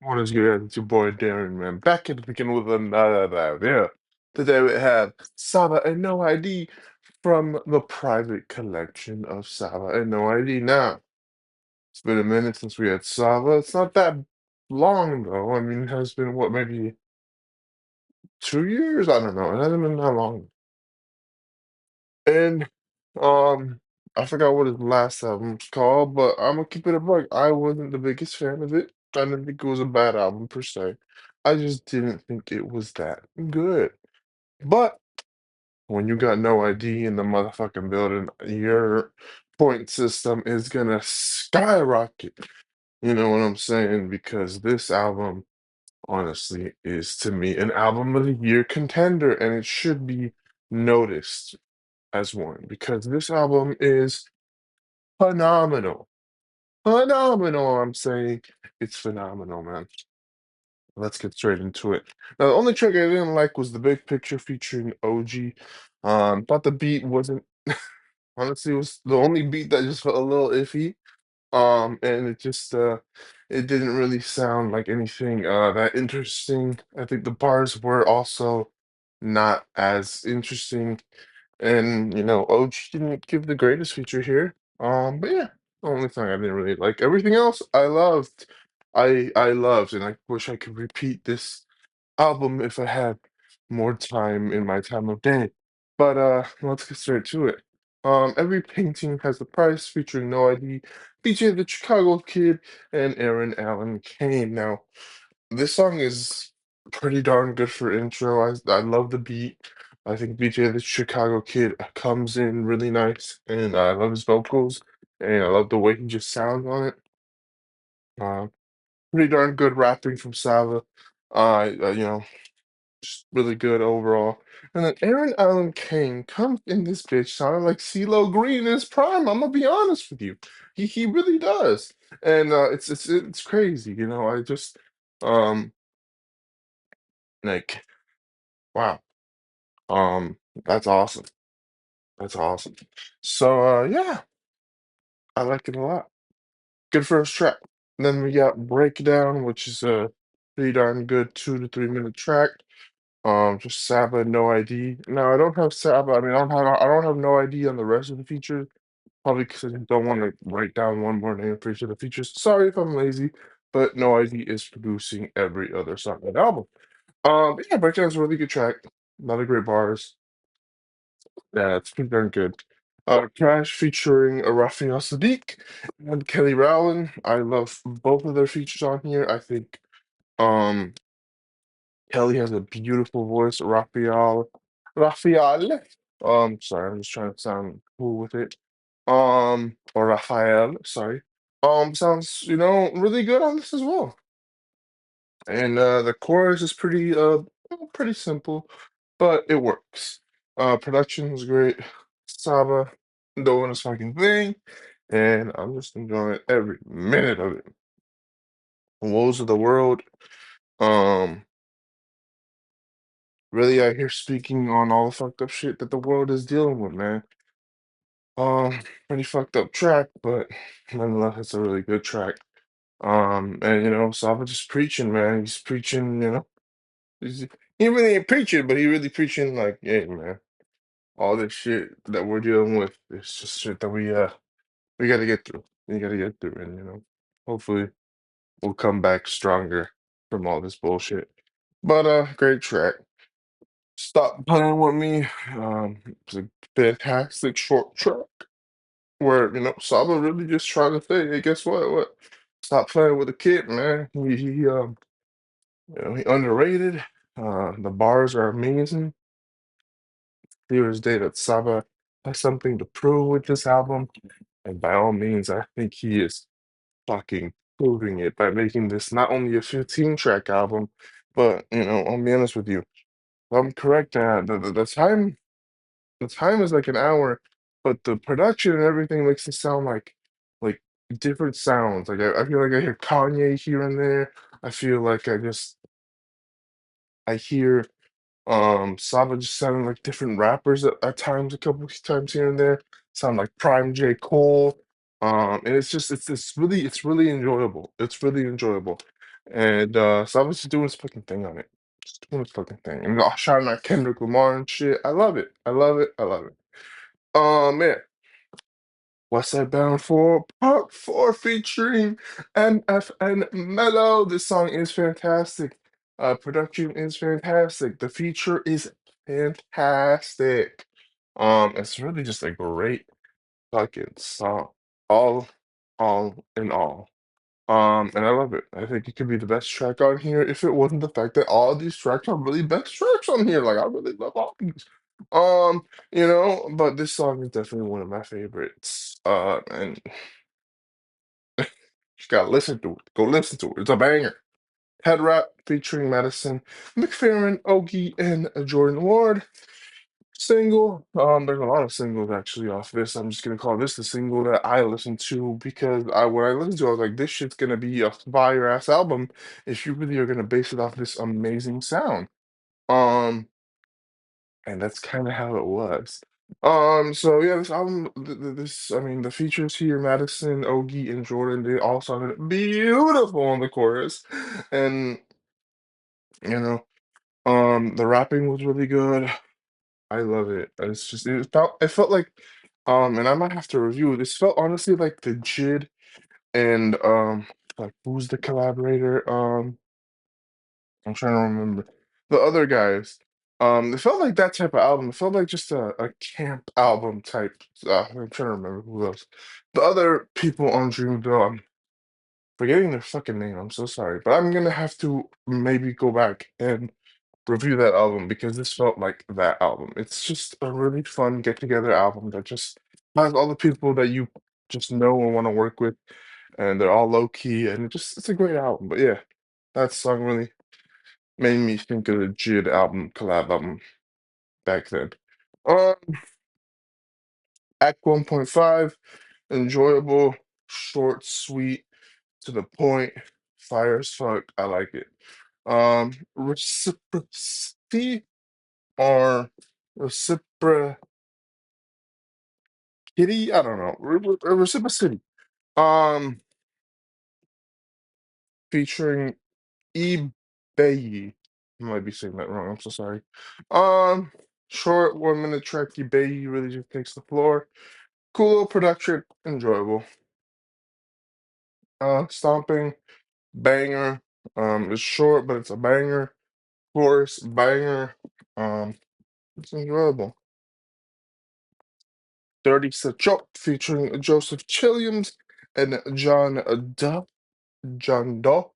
What is good? It's your boy Darren, man. Back in the beginning with another video. Today we have Saba and No ID from the private collection of Saba and No ID. Now, it's been a minute since we had Saba. It's not that long though. I mean, it has been what, maybe 2 years? I don't know. It hasn't been that long. And I forgot what his last album's called, but I'm gonna keep it a buck. I wasn't the biggest fan of it. I didn't think it was a bad album per se. I just didn't think it was that good. But when you got no ID in the motherfucking building, your point system is gonna skyrocket. You know what I'm saying? Because this album, honestly, is to me an album of the year contender, and it should be noticed as one because this album is phenomenal. Phenomenal, I'm saying. It's phenomenal, man. Let's get straight into it. Now, the only track I didn't like was the Big Picture featuring OG. Thought the beat wasn't honestly it was the only beat that just felt a little iffy. And it didn't really sound like anything that interesting. I think the bars were also not as interesting. And OG didn't give the greatest feature here. But yeah, the only thing I didn't really like. Everything else I loved. I loved, and I wish I could repeat this album if I had more time in my time of day. But let's get straight to it. Every painting has a price featuring No ID, BJ the Chicago Kid, and Aaron Allen Kane. Now, this song is pretty darn good for intro. I love the beat. I think BJ the Chicago Kid comes in really nice, and I love his vocals, and I love the way he just sounds on it. Uh, Pretty darn good rapping from Sava. Just really good overall. And then Aaron Allen Kane comes in this bitch sounding like CeeLo Green in his prime. I'm gonna be honest with you. He really does. And it's crazy, I just um like wow. That's awesome. That's awesome. So yeah, I like it a lot. Good first track. Then we got Breakdown, which is a pretty darn good 2 to 3 minute track. Just Saba, no ID. No, I don't have Saba. I mean, I don't have no ID on the rest of the features. Probably because I just don't want to write down one more name for each of the features. Sorry if I'm lazy, but no ID is producing every other song on the album. But yeah, Breakdown's a really good track. A lot of great bars. Yeah, it's pretty darn good. Crash featuring Raphael Sadiq and Kelly Rowland. I love both of their features on here. I think um Kelly has a beautiful voice. Raphael. Sorry, I'm just trying to sound cool with it. Or Raphael, sorry. Sounds, really good on this as well. And the chorus is pretty simple, but it works. Production was great. Saba doing his fucking thing, and I'm just enjoying every minute of it. Woes of the world. Um, Really out here speaking on all the fucked up shit that the world is dealing with, man. Pretty fucked up track, but nonetheless, it's a really good track. And Saba just preaching, man. He's preaching, he's, he really ain't preaching, but he really preaching like, hey, man, all this shit that we're dealing with is just shit that we gotta get through. We gotta get through, and hopefully we'll come back stronger from all this bullshit. But great track. Stop Playing With Me. It's a fantastic short track where, Saba really just trying to say, hey, guess what? What? Stop playing with the kid, man. He underrated. The bars are amazing. Clear as day that Saba has something to prove with this album. And by all means, I think he is fucking proving it by making this not only a 15-track album, but, I'll be honest with you. If I'm correct, the time is like an hour, but the production and everything makes it sound like different sounds. Like I feel like I hear Kanye here and there. I feel like I hear Saba just sounding like different rappers at times, a couple of times here and there. Sound like Prime J. Cole. And it's really enjoyable. It's really enjoyable. And Saba's just doing his fucking thing on it. Just doing his fucking thing. And shouting out Kendrick Lamar and shit. I love it. I love it. I love it. Man. What's That Bound for Part 4 featuring NF Mellow. This song is fantastic. Production is fantastic. The feature is fantastic. It's really just a great fucking song. All, all in all. And I love it. I think it could be the best track on here if it wasn't the fact that all of these tracks are really best tracks on here. Like I really love all these. But this song is definitely one of my favorites. And you gotta listen to it. Go listen to it. It's a banger. Head Wrap featuring Madison McFerrin, Ogie, and Jordan Ward. Single. There's a lot of singles actually off this. I'm just gonna call this the single that I listened to because when I listened to it, I was like, this shit's gonna be a fire ass album if you really are gonna base it off this amazing sound. Um, and that's kind of how it was. So yeah, this album, I mean, the features here, Madison, Ogie, and Jordan, they all sounded beautiful on the chorus, and you know, the rapping was really good. I love it. It felt like, and I might have to review it. This felt honestly like the Jid and like who's the collaborator? I'm trying to remember the other guys. It felt like that type of album. It felt like just a camp album type. I'm trying to remember who else. The other people on Dreamville, I'm forgetting their fucking name. I'm so sorry, but I'm gonna have to maybe go back and review that album because this felt like that album. It's just a really fun get together album that just has all the people that you just know and want to work with, and they're all low key, and it's a great album. But yeah, that song really made me think of the Jid album, collab album back then. Um, Act 1.5, enjoyable, short, sweet, to the point, fire as fuck. I like it. Reciprocity or reciprocity? I don't know. Reciprocity. Um, featuring eBay. I might be saying that wrong. I'm so sorry. Um, short 1 minute track. eBay really just takes the floor. Cool little production, enjoyable. Stomping, banger. It's short, but it's a banger. Chorus, banger. Um, it's enjoyable. Dirty Sachok featuring Joseph Chilliams and John Doe, John Doe,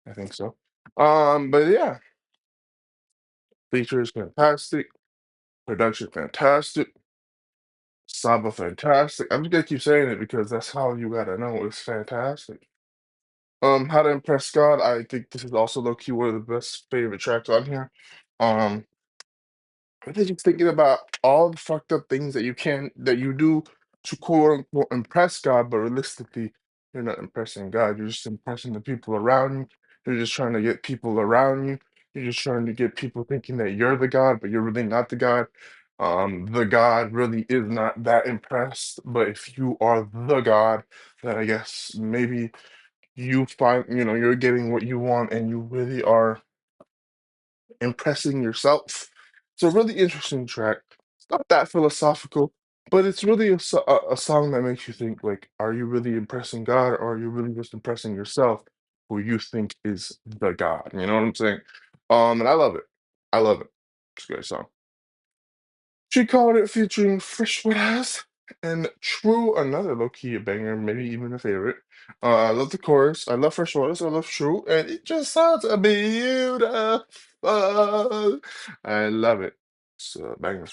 I think so. But yeah, feature is fantastic, production fantastic, Saba fantastic. I'm just gonna keep saying it because that's how you gotta know it's fantastic. How to Impress God. I think this is also low key one of the best favorite tracks on here. Um, I think just thinking about all the fucked up things that you do to quote unquote impress God, but realistically, you're not impressing God. You're just impressing the people around you. You're just trying to get people around you. You're just trying to get people thinking that you're the God, but you're really not the God. The God really is not that impressed. But if you are the God, then I guess maybe you find, you're getting what you want and you really are impressing yourself. It's a really interesting track. It's not that philosophical, but it's really a song that makes you think, like, are you really impressing God or are you really just impressing yourself who you think is the God? You know what I'm saying? And I love it. I love it. It's a great song. She called it featuring Freshwood House and True, another low key banger, maybe even a favorite. I love the chorus. I love Freshwater. I love True, and it just sounds beautiful. I love it. It's a banger.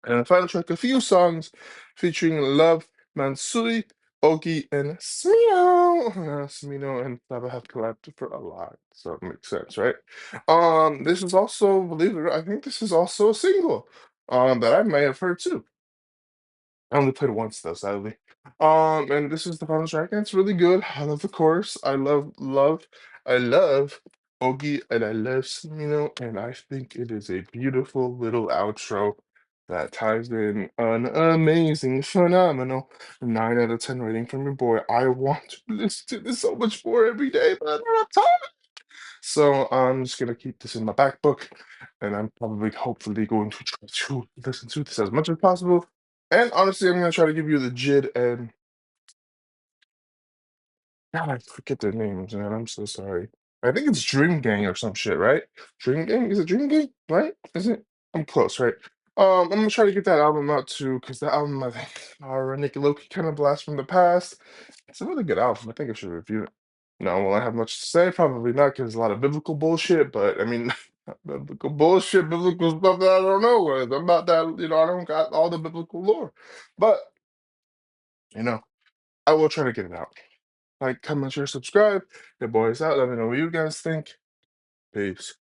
And the final track, a few songs featuring Love, Mansui, Ogi, and Smino. Smino and Saba have collabed for a lot, so it makes sense, right? This is also, believe it or not, I think this is also a single that I may have heard too. I only played it once though, sadly. And this is the final track, and it's really good. I love the chorus. I love Ogi, and I love Smino, and I think it is a beautiful little outro that ties in an amazing, phenomenal 9 out of 10 rating from your boy. I want to listen to this so much more every day, but I don't have time. So I'm just gonna keep this in my back book, and I'm probably, hopefully, going to try to listen to this as much as possible. And honestly, I'm gonna try to give you the JID and God, I forget their names, man. I'm so sorry. I think it's Dream Gang or some shit, right? Dream Gang? Is it Dream Gang? Right? Is it? I'm close, right? I'm gonna try to get that album out too, because that album, I think, Nicky Loki kind of blast from the past. It's a really good album. I think I should review it. No, will I have much to say? Probably not, because a lot of biblical bullshit, but I mean, biblical bullshit, biblical stuff that I don't know. I'm about that, I don't got all the biblical lore. But, you know, I will try to get it out. Like, comment, share, subscribe. Your boy's out. Let me know what you guys think. Peace.